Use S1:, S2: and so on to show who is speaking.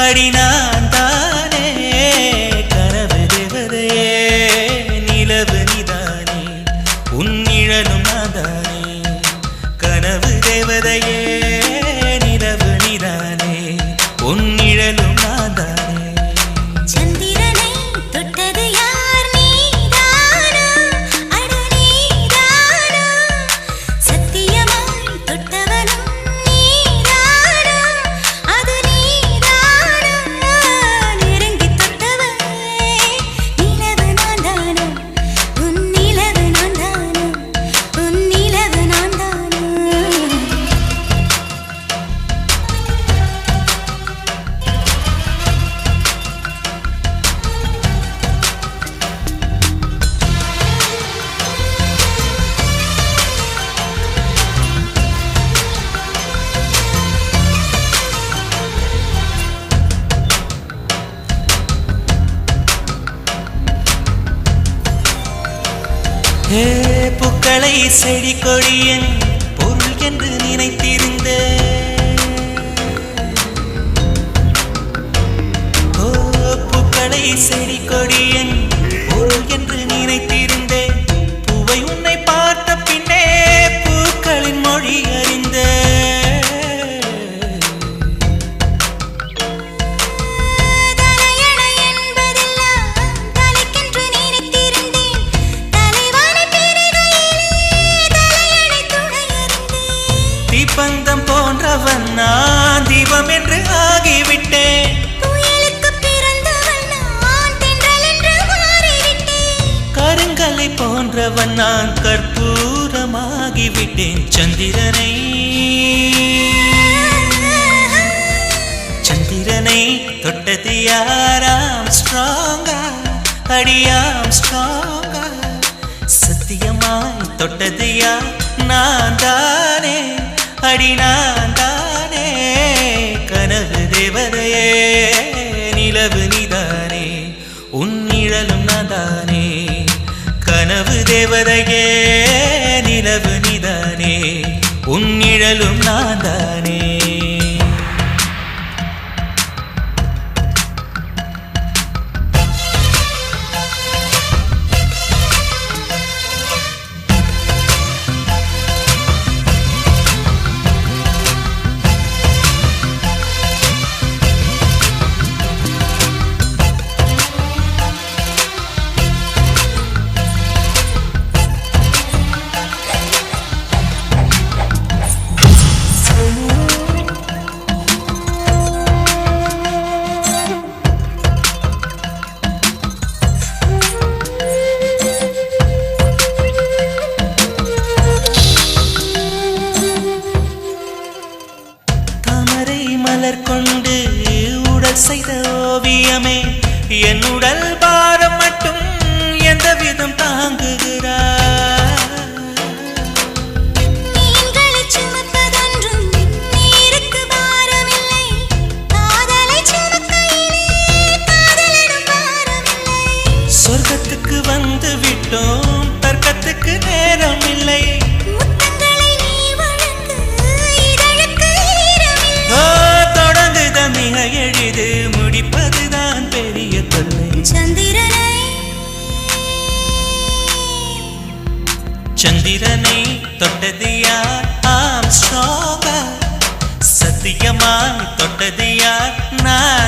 S1: அடி நான் தானே கனவு தேவதையே நிலவு நீதானே உன் நிழலும் நான் தானே கனவு தேவதையே நிலவு நீதானே உன் நிழலும் நான் தானே
S2: சந்திரனை தொட்டது யார் நீதானா அட நீதானா சத்தியமாய் தொட்டவனும் நீதானா அது நீதானா நெருங்கி தொட்டவனே நிலவு நான் தானா உன் நிலவு நான் தானா உன் நிலவு நான் தானா
S1: பூக்களை செடி கொடியன் பொருள் என்று நினைத்திருந்த பூக்களை செடி கொடியன் பொருள் என்று நினைத்திருந்தேன் பூவை உன்னை பார்த்த பின்னே பூக்களின் மொழி அறிந்த
S2: தலையணை என்பதெல்லாம் தலைக்கென்று நினைத்திருந்தேன் தலைவான பெருகையிலே தலையணை துணையிருந்தேன்
S1: தீப்பந்தம் போன்றவன் நான் தீபம் என்று ஆகிவிட்டேன்
S2: புயலுக்கு பிறந்தவன் நான் தென்றல் என்று மாறிவிட்டேன்
S1: கருங்கலை போன்றவன் நான் கற்பூரமாகிவிட்டேன் சந்திரனை சந்திரனை தொட்டது யாராம் ஸ்ட்ராங்கா அடியாம் ஸ்ட்ராங்கா சத்தியமாய் தொட்டது யார் நான் தானே அடி நான் தானே கனவு தேவதையே நிலவு நீதானே உன் நிழலும் நான் தானே கனவு தேவதையே நிலவு நீதானே உன் நிழலும் நான் தானே தாமரை மலர் கொண்டு உடல் செய்த ஓவியமே என் உடல் பாரம் மட்டும் எந்த விதம் தாங்குகிறார்
S2: மீன்களைச் சுமப்பதொன்றும் நீருக்கு பாரமில்லை காதலைச் சுமக்கையிலே காதலிடும் பாரமில்லை
S1: சொர்க்கத்துக்கு வந்து விட்டோம் தர்க்கத்துக்கு நேரம் இல்லை
S2: முத்தங்களை நீ வழங்கு இதழுக்கு ஈரமில்லை
S1: தொடங்குத மிக எளிது முடிப்பதுதான் பெரிய தொல்லை சந்திரனை தொட்டது யார் ஆம் ஸ்ட்ராங்கா சத்தியமாய் தொட்டது யார் நான்